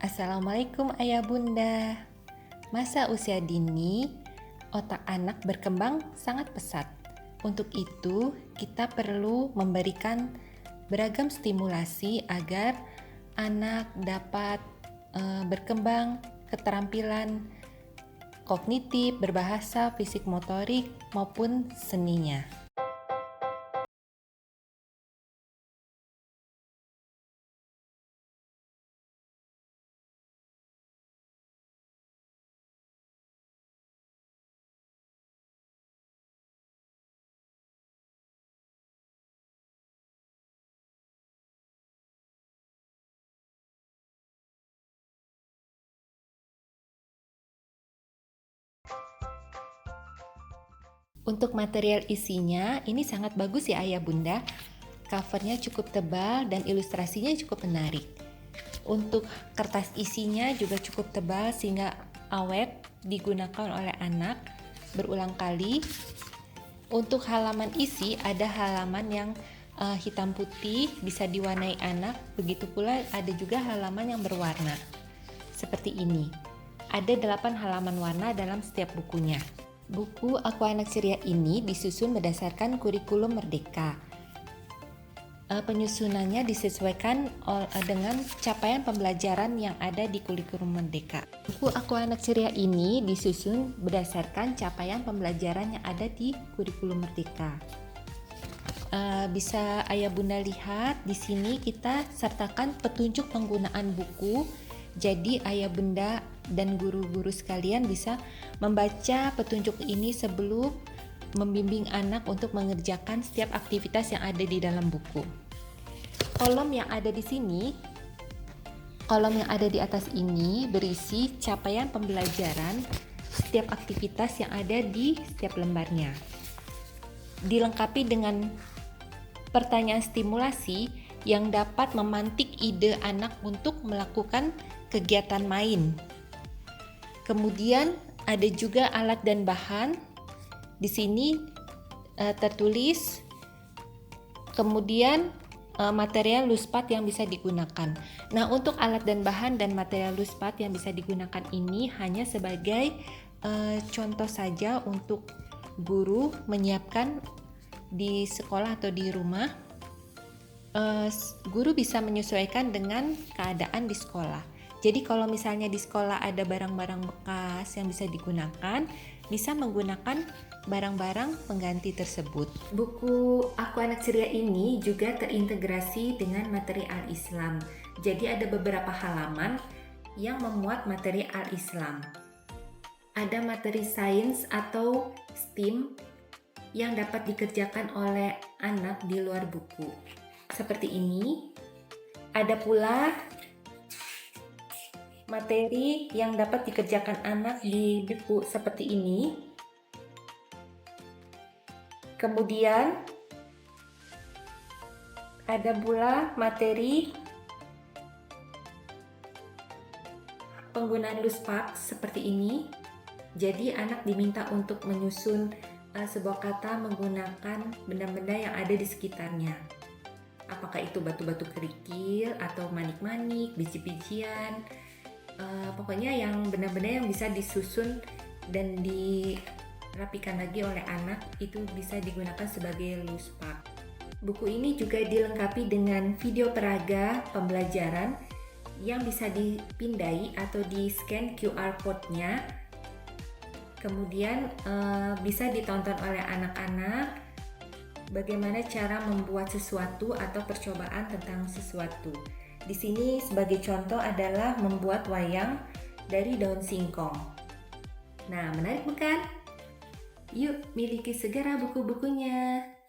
Assalamualaikum Ayah Bunda. Masa usia dini, otak anak berkembang sangat pesat. Untuk itu, kita perlu memberikan beragam stimulasi agar anak dapat berkembang keterampilan kognitif, berbahasa, fisik motorik, maupun seninya. Untuk material isinya, ini sangat bagus ya Ayah Bunda. Covernya cukup tebal dan ilustrasinya cukup menarik. Untuk kertas isinya juga cukup tebal sehingga awet digunakan oleh anak berulang kali. Untuk halaman isi, ada halaman yang hitam putih bisa diwarnai anak. Begitu pula ada juga halaman yang berwarna. Seperti ini. Ada 8 halaman warna dalam setiap bukunya. Buku Aku Anak Ceria ini disusun berdasarkan kurikulum Merdeka. Penyusunannya disesuaikan dengan capaian pembelajaran yang ada di kurikulum Merdeka. Buku Aku Anak Ceria ini disusun berdasarkan capaian pembelajaran yang ada di kurikulum Merdeka. Bisa Ayah Bunda lihat di sini kita sertakan petunjuk penggunaan buku. Jadi Ayah Bunda dan guru-guru sekalian bisa membaca petunjuk ini sebelum membimbing anak untuk mengerjakan setiap aktivitas yang ada di dalam buku. Kolom yang ada di sini, kolom yang ada di atas ini berisi capaian pembelajaran setiap aktivitas yang ada di setiap lembarnya. Dilengkapi dengan pertanyaan stimulasi yang dapat memantik ide anak untuk melakukan kegiatan main. Kemudian ada juga alat dan bahan. Di sini tertulis. Kemudian material luspat yang bisa digunakan. Nah, untuk alat dan bahan dan material luspat yang bisa digunakan ini hanya sebagai contoh saja untuk guru menyiapkan di sekolah atau di rumah. Guru bisa menyesuaikan dengan keadaan di sekolah. Jadi kalau misalnya di sekolah ada barang-barang bekas yang bisa digunakan, bisa menggunakan barang-barang pengganti tersebut. Buku Aku Anak Ceria ini juga terintegrasi dengan materi Al-Islam. Jadi ada beberapa halaman yang memuat materi Al-Islam. Ada materi sains atau STEAM yang dapat dikerjakan oleh anak di luar buku. Seperti ini. Ada pula materi yang dapat dikerjakan anak di buku seperti ini. Kemudian ada pula materi penggunaan luspak seperti ini. Jadi anak diminta untuk menyusun sebuah kata menggunakan benda-benda yang ada di sekitarnya. Apakah itu batu-batu kerikil atau manik-manik, biji-bijian. Pokoknya yang benar-benar yang bisa disusun dan dirapikan lagi oleh anak itu bisa digunakan sebagai luspak. Buku ini juga dilengkapi dengan video peraga pembelajaran yang bisa dipindai atau di-scan QR code-nya. Kemudian bisa ditonton oleh anak-anak bagaimana cara membuat sesuatu atau percobaan tentang sesuatu. Di sini sebagai contoh adalah membuat wayang dari daun singkong. Nah, menarik bukan? Yuk, miliki segera buku-bukunya.